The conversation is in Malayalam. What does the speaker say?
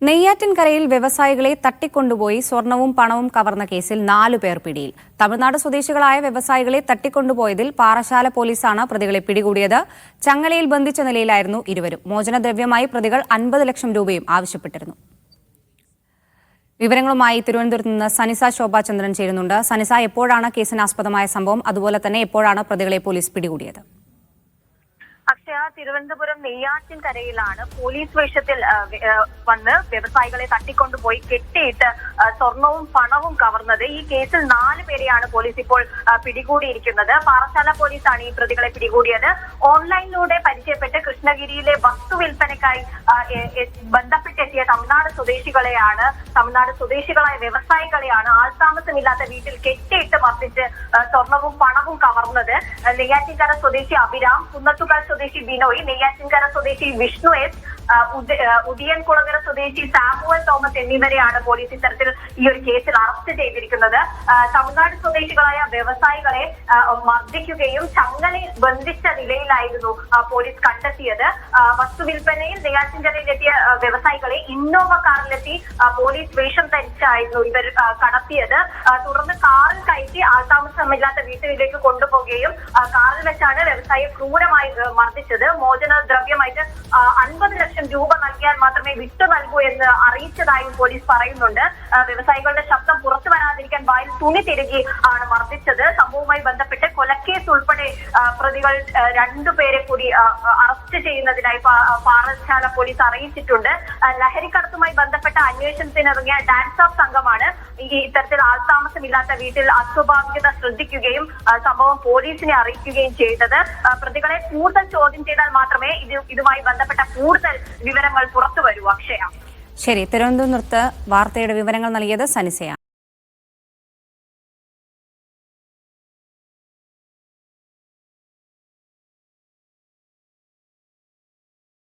നെയ്യാറ്റിൻകരയിൽ വ്യവസായികളെ തട്ടിക്കൊണ്ടുപോയി സ്വർണവും പണവും കവർന്ന കേസിൽ 4 പേർ പിടിയിൽ. തമിഴ്നാട് സ്വദേശികളായ വ്യവസായികളെ തട്ടിക്കൊണ്ടുപോയതിൽ പാറശാല പോലീസാണ് പ്രതികളെ പിടികൂടിയത്. ചങ്ങലയിൽ ബന്ധിച്ച നിലയിലായിരുന്നു ഇരുവരും. മോചനദ്രവ്യമായി പ്രതികൾ 50 ലക്ഷം രൂപയും ആവശ്യപ്പെട്ടിരുന്നു. വിവരങ്ങളുമായി തിരുവനന്തപുരത്ത് നിന്ന് സനിസ ശോഭാചന്ദ്രൻ ചേരുന്നുണ്ട്. സനിസ, എപ്പോഴാണ് കേസിനാസ്പദമായ സംഭവം? അതുപോലെ തന്നെ എപ്പോഴാണ് പ്രതികളെ പോലീസ് പിടികൂടിയത്? അക്ഷയ, തിരുവനന്തപുരം നെയ്യാറ്റിൻകരയിലാണ് പോലീസ് വേഷത്തിൽ വന്ന് വ്യവസായികളെ തട്ടിക്കൊണ്ടുപോയി കെട്ടിയിട്ട് സ്വർണവും പണവും കവർന്നത്. ഈ കേസിൽ 4 പേരെയാണ് പോലീസ് ഇപ്പോൾ പിടികൂടിയിരിക്കുന്നത്. പാറശാല പോലീസാണ് ഈ പ്രതികളെ പിടികൂടിയത്. ഓൺലൈനിലൂടെ പരിചയപ്പെട്ട് കൃഷ്ണഗിരിയിലെ വസ്തുവിൽപ്പനയ്ക്കായി ബന്ധപ്പെട്ടെത്തിയ തമിഴ്നാട് സ്വദേശികളായ വ്യവസായികളെയാണ് ആൾതാമസമില്ലാത്ത വീട്ടിൽ കെട്ടിയിട്ട് മർദ്ദിച്ച് സ്വർണവും പണവും കവർന്നത്. നെയ്യാറ്റിൻകര സ്വദേശി അഭിരാം, കുന്നത്തുകാൽ സ്വദേശി ബിനോയ്, നെയ്യാറ്റിൻകര സ്വദേശി വിഷ്ണു എസ്, ഉദിയൻകുളങ്ങര സ്വദേശി സാമുവൽ തോമസ് എന്നിവരെയാണ് പോലീസ് ഇത്തരത്തിൽ ഈ ഒരു കേസിൽ അറസ്റ്റ് ചെയ്തിരിക്കുന്നത്. തമിഴ്നാട് സ്വദേശികളായ വ്യവസായികളെ മർദ്ദിക്കുകയും ചങ്ങലയിൽ ബന്ധിച്ച നിലയിലായിരുന്നു പോലീസ് കണ്ടെത്തിയത്. വസ്തുവിൽപ്പനയിൽ നെയ്യാറ്റിൻകരയിലെത്തിയ വ്യവസായികളെ ഇന്നോവ കാറിലെത്തി പോലീസ് വേഷം ധരിച്ചായിരുന്നു ഇവർ കടത്തിയത്. തുടർന്ന് കാറിൽ കയറ്റി ആൾതാമസമില്ലാത്ത വീട്ടിലേക്ക് കൊണ്ടുപോവുകയും കാറിൽ വെച്ചാണ് വ്യവസായിയെ ക്രൂരമായി മർദ്ദിച്ചത്. മോചനദ്രവ്യമായിട്ട് 50 ലക്ഷം രൂപ നൽകിയാൽ മാത്രമേ വിട്ടു നൽകൂ എന്ന് അറിയിച്ചതായും പോലീസ് പറയുന്നുണ്ട്. വ്യവസായികളുടെ ശബ്ദം പുറത്തു വരാതിരിക്കാൻ വായിൽ തുണി തിരുകി ആണ് മർദ്ദിച്ചത്. സംഭവവുമായി ബന്ധപ്പെട്ട് കൊലക്കേസ് ഉൾപ്പെടെ പ്രതികൾ 2 പേരെ കൂടി അറസ്റ്റ് ചെയ്യുന്നതിനായി പാറശാല പോലീസ് അറിയിച്ചിട്ടുണ്ട്. ലഹരിക്കടത്തുമായി ബന്ധപ്പെട്ട അന്വേഷണത്തിനിറങ്ങിയ ഡാൻസ് ഓഫ് സംഘമാണ് ഇത്തരത്തിൽ ആൾതാമസമില്ലാത്ത വീട്ടിൽ അസ്വാഭാവികത ശ്രദ്ധിക്കുകയും സംഭവം പോലീസിനെ അറിയിക്കുകയും ചെയ്തത്. പ്രതികളെ കൂടുതൽ ചോദ്യം ചെയ്താൽ മാത്രമേ ഇതുമായി ബന്ധപ്പെട്ട കൂടുതൽ വിവരങ്ങൾ പുറത്തു വരൂ. അക്ഷയ, ശരി. തിരുവനന്തപുരത്ത് വാർത്തയുടെ വിവരങ്ങൾ നൽകിയത് സനിസയാണ്.